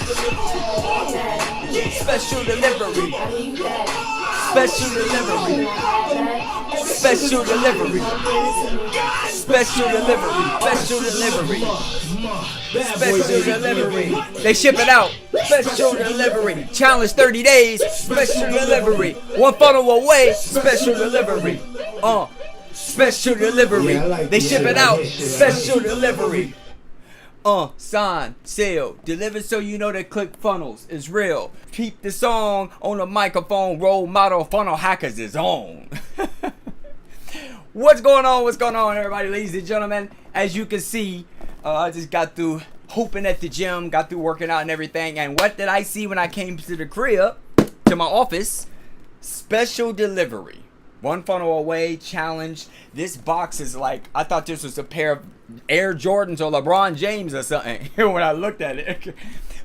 Special delivery. Special delivery. Special delivery. Special delivery. Special delivery. Special delivery. They ship it out. Special delivery. Challenge 30 days. Special delivery. One funnel away. Special delivery. Special delivery. They ship it out. Special delivery. Sign, seal, deliver so you know that ClickFunnels is real. Keep the song on the microphone. Role model Funnelhackers is on. What's going on? What's going on, everybody, ladies and gentlemen? As you can see, I just got through hooping at the gym, got through working out and everything. And what did I see when I came to the crib, to my office? Special delivery. One funnel away challenge. This box is like, I thought this was a pair of Air Jordans or LeBron James or something when I looked at it.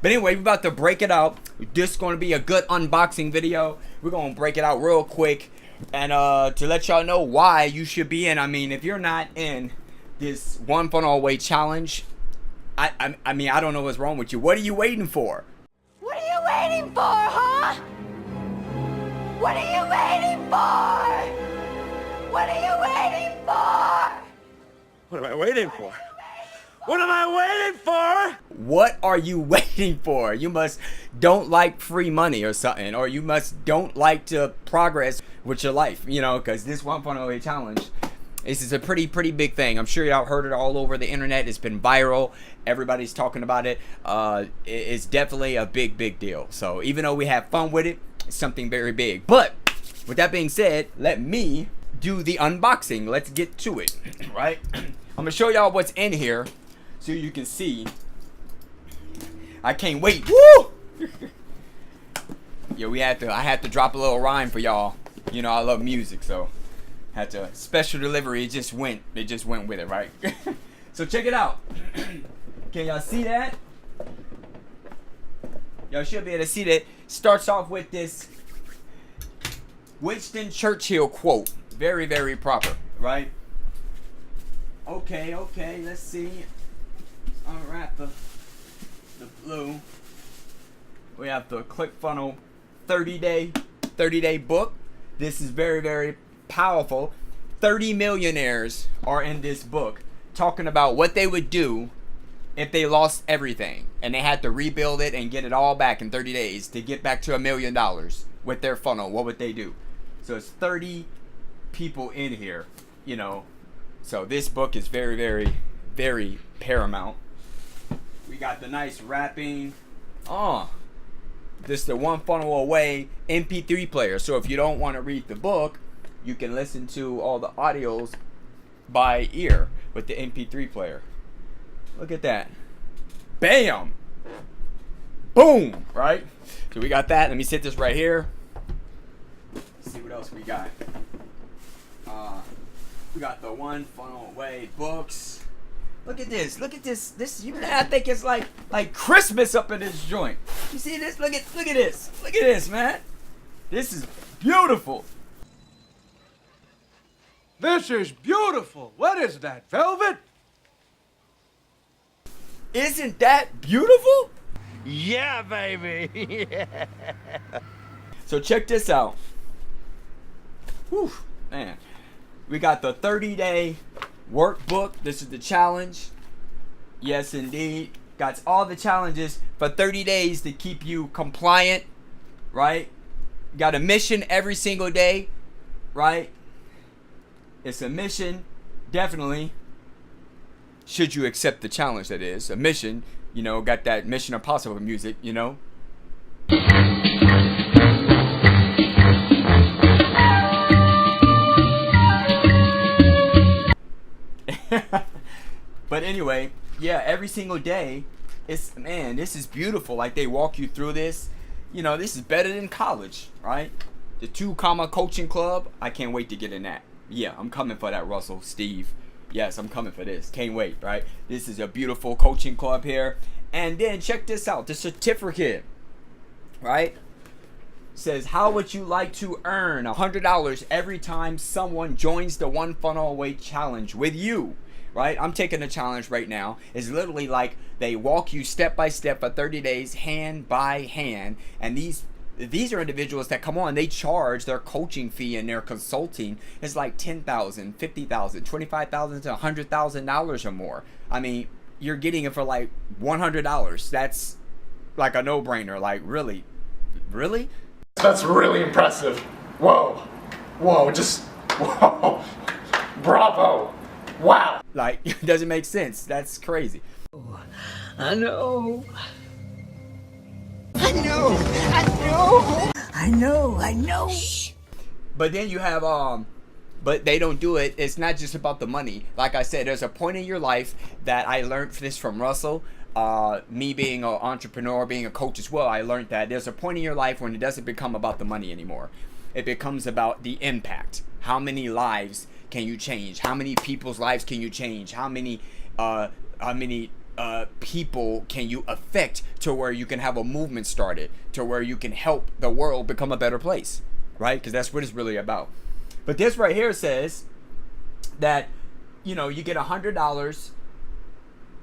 But anyway, we're about to break it out. This is going to be a good unboxing video. We're going to break it out real quick. And to let y'all know why you should be in. I mean, if you're not in this one funnel away challenge, I mean, I don't know what's wrong with you. What are you waiting for? What are you waiting for, huh? What are you waiting for? What are you waiting for? What am I waiting for? What am I waiting for? What are you waiting for? You must don't like free money or something, or you must don't like to progress with your life, you know, because this one funnel away challenge, this is a pretty big thing. I'm sure y'all heard it all over the internet. It's been viral. Everybody's talking about it. It's definitely a big deal. So even though we have fun with it, it's something very big. But with that being said, let me do the unboxing. Let's get to it, right? I'm gonna show y'all what's in here so you can see. I can't wait. Woo! Yo, I had to drop a little rhyme for y'all. You know, I love music, so had to special delivery. It just went with it, right? So check it out. Can y'all see that? Y'all should be able to see that. Starts off with this Winston Churchill quote. Very proper, right? Okay, let's see. Alright, the blue. We have the ClickFunnels 30-day book. This is very powerful. 30 millionaires are in this book talking about what they would do if they lost everything and they had to rebuild it and get it all back in 30 days to get back to $1 million with their funnel. What would they do? So it's 30 people in here, you know. So this book is very paramount. We got the nice wrapping. This is the one funnel away MP3 player. So if you don't want to read the book, you can listen to all the audios by ear with the MP3 player. Look at that. Bam! Boom! Right? So we got that. Let me sit this right here. Let's see what else we got. We got the one funnel away books. Look at this. Look at this. This, you know, I think it's like Christmas up in this joint. You see this? Look at this. Look at this, man. This is beautiful. This is beautiful. What is that, velvet? Isn't that beautiful? Yeah, baby. Yeah. So check this out. Whew, man. We got the 30-day workbook. This is the challenge. Yes, indeed. Got all the challenges for 30 days to keep you compliant, right? Got a mission every single day, right? It's a mission, definitely. Should you accept the challenge, that is. A mission, you know, got that Mission Impossible music, you know. But anyway, yeah, every single day, it's, man, this is beautiful. Like, they walk you through this. You know, this is better than college, right? The 2 Comma Coaching Club, I can't wait to get in that. Yeah, I'm coming for that, Russell, Steve. Yes, I'm coming for this. Can't wait, right? This is a beautiful coaching club here. And then check this out, the certificate, right? Says, how would you like to earn $100 every time someone joins the One Funnel Away Challenge with you? right? I'm taking a challenge right now. It's literally like they walk you step by step for 30 days, hand by hand. And these are individuals that come on, they charge their coaching fee and their consulting is like $10,000, $50,000, $25,000 to $100,000 or more. I mean, you're getting it for like $100. That's like a no-brainer. Like, really? Really? That's really impressive. Whoa. Whoa, just whoa. Bravo. Wow. Like, it doesn't make sense. That's crazy. I know. But then you have but they don't do it. It's not just about the money. Like I said, there's a point in your life that I learned this from Russell. Me being an entrepreneur, being a coach as well, I learned that there's a point in your life when it doesn't become about the money anymore. It becomes about the impact. How many lives can you change? How many people's lives can you change? How many people can you affect to where you can have a movement started, to where you can help the world become a better place, right? Because that's what it's really about. But this right here says that, you know, you get $100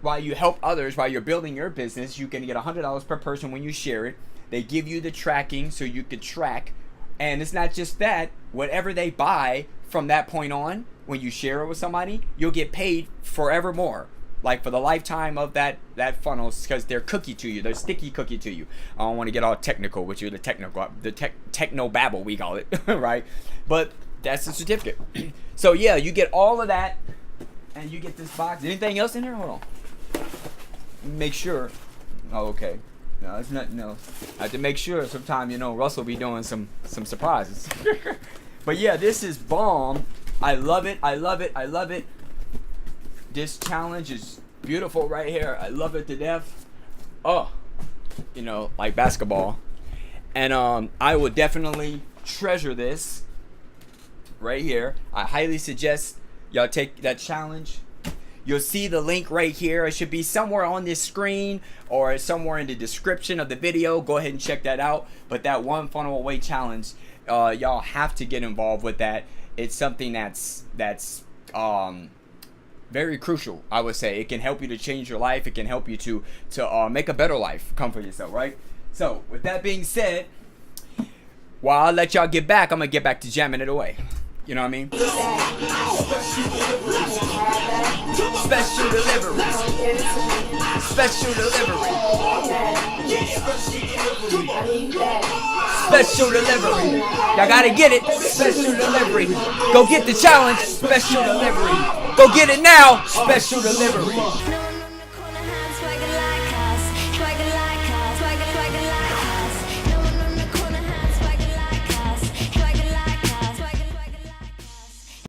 while you help others, while you're building your business. You can get $100 per person when you share it. They give you the tracking so you can track. And it's not just that. Whatever they buy from that point on, when you share it with somebody, you'll get paid forevermore. Like for the lifetime of that funnel, because they're cookie to you. They're sticky cookie to you. I don't want to get all technical with you, the techno babble we call it, right? But that's the certificate. So yeah, you get all of that, and you get this box. Anything else in here? Hold on. Make sure. Oh, okay. No, it's nothing else. I have to make sure. Sometime, you know, Russell be doing some surprises. But yeah, this is bomb. I love it. I love it. I love it. This challenge is beautiful right here. I love it to death. Oh, you know, like basketball. And I would definitely treasure this right here. I highly suggest y'all take that challenge. You'll see the link right here. It should be somewhere on this screen or somewhere in the description of the video. Go ahead and check that out. But that one funnel away challenge, y'all have to get involved with that. It's something that's very crucial, I would say. It can help you to change your life. It can help you to make a better life come for yourself, right? So with that being said, while I let y'all get back, I'm gonna get back to jamming it away. You know what I mean? Special delivery. Special delivery. Special delivery. Y'all gotta get it. Special delivery. Go get the challenge. Special delivery. Go get it now. Special delivery.